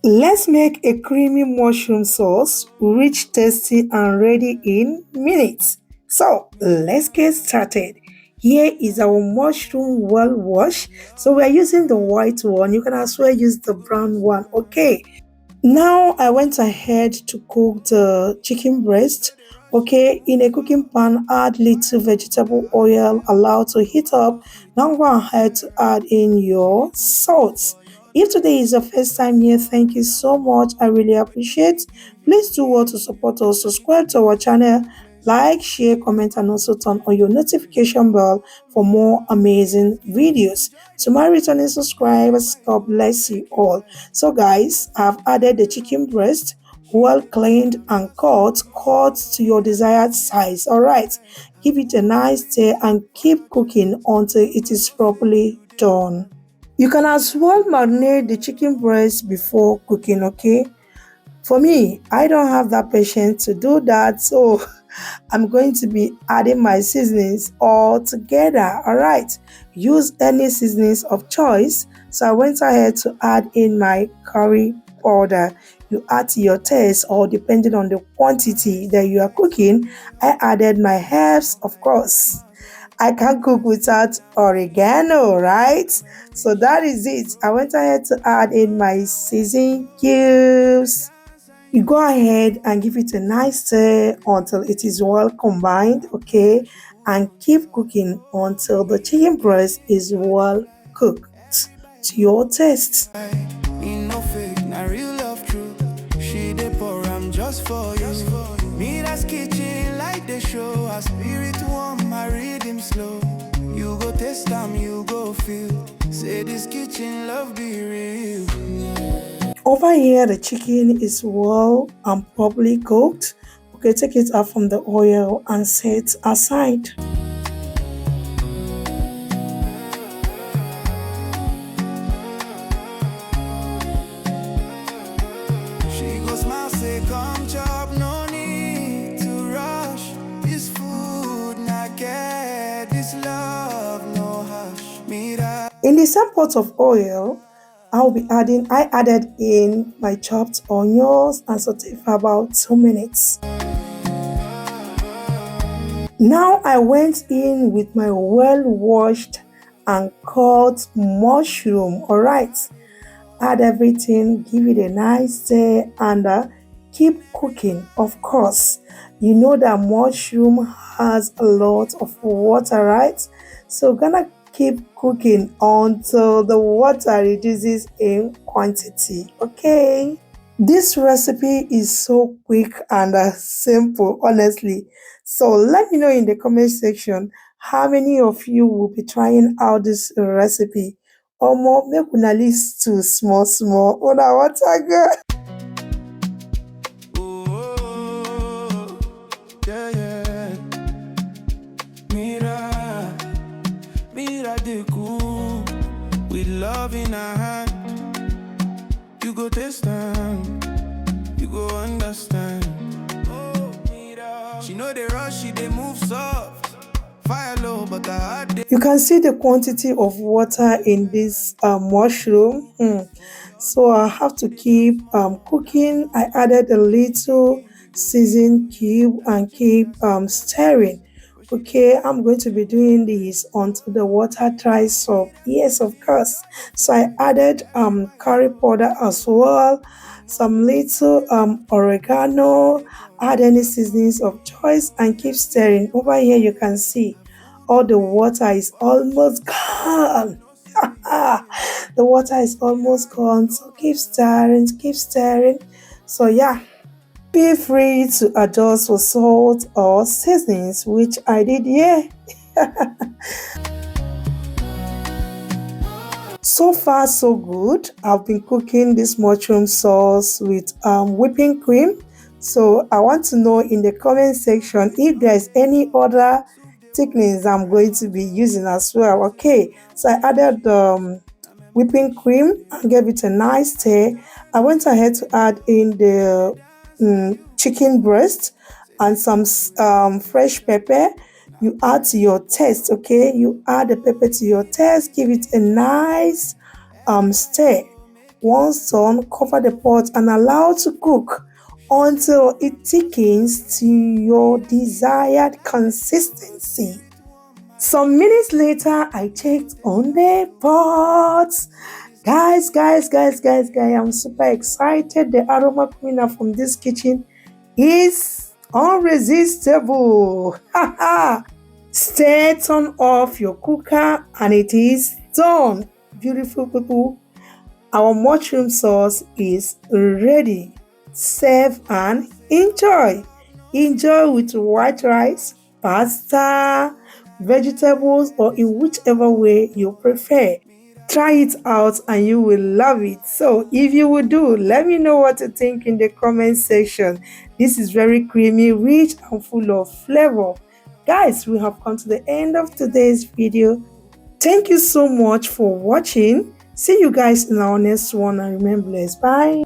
Let's make a creamy mushroom sauce, rich, tasty, and ready in minutes. So let's get started. Here is our mushroom well washed. So we are using the white one. You can as well use the brown one. Okay. Now I went ahead to cook the chicken breast. Okay, in a cooking pan, add little vegetable oil, allow to heat up. Now go ahead to add in your salt. If today is your first time here, thank you so much. I really appreciate. Please do what to support us. Subscribe to our channel, like, share, comment, and also turn on your notification bell for more amazing videos. To my returning subscribers, God bless you all. So guys, I've added the chicken breast, well cleaned and cut to your desired size. All right, give it a nice stir and keep cooking until it is properly done. You can as well marinate the chicken breast before cooking. Okay, for me, I don't have that patience to do that, so I'm going to be adding my seasonings all together. All right, use any seasonings of choice. So I went ahead to add in my curry powder. You add to your taste or depending on the quantity that you are cooking. I added my herbs, of course. I can't cook without oregano, right? So that is it. I went ahead to add in my seasoning cubes. You go ahead and give it a nice stir until it is well combined, okay? And keep cooking until the chicken breast is well cooked to your taste. No fake, not real love true. She dey pour, I'm just for you. MIRA'S kitchen like the show. Our spirit warm, my rhythm slow. You go taste them, you go feel. Say this kitchen love be real. Over here, the chicken is well and properly cooked. Okay, take it out from the oil and set aside. She go smile, say come chop, no need to rush. This food not get this love, no hush. Mira. In the same pot of oil, I added in my chopped onions and saute for about 2 minutes. Now I went in with my well washed and cut mushroom. Alright, add everything, give it a nice stir and keep cooking. Of course, you know that mushroom has a lot of water, right? So gonna keep cooking until the water reduces in quantity. Okay, this recipe is so quick and simple, honestly. So let me know in the comment section how many of you will be trying out this recipe. Or more, make una list to small. Una what I got. Oh, yeah, yeah. Mira, Mira de cool. With love in our hand. You go taste them. You go understand. Oh, Mira. She know they rush, she they move soft. Fire low, but the heart they. You can see the quantity of water in this mushroom. So I have to keep cooking. I added a little season cube and keep stirring. Okay, I'm going to be doing this until the water dries up. Yes, of course. So I added curry powder as well, some little oregano, add any seasonings of choice and keep stirring. Over here you can see all the water is almost gone. The water is almost gone, so keep stirring, keep stirring. So yeah, feel free to adjust for salt or seasonings, which I did here. So far so good. I've been cooking this mushroom sauce with whipping cream. So I want to know in the comment section if there's any other thickenings I'm going to be using as well. Okay, so I added whipping cream and gave it a nice stir. I went ahead to add in the chicken breast and some fresh pepper. You add to your taste. Okay, you add the pepper to your taste, give it a nice stir. Once done, cover the pot and allow to cook until it thickens to your desired consistency. Some minutes later, I checked on the pot. Guys, I'm super excited. The aroma coming out from this kitchen is unresistible. Stay turn off your cooker and it is done. Beautiful people, our mushroom sauce is ready. Serve and enjoy. Enjoy with white rice, pasta, vegetables, or in whichever way you prefer. Try it out and you will love it. So if you will do, let me know what you think in the comment section. This is very creamy, rich, and full of flavor. Guys, we have come to the end of today's video. Thank you so much for watching. See you guys in our next one and remember, blessed. Bye.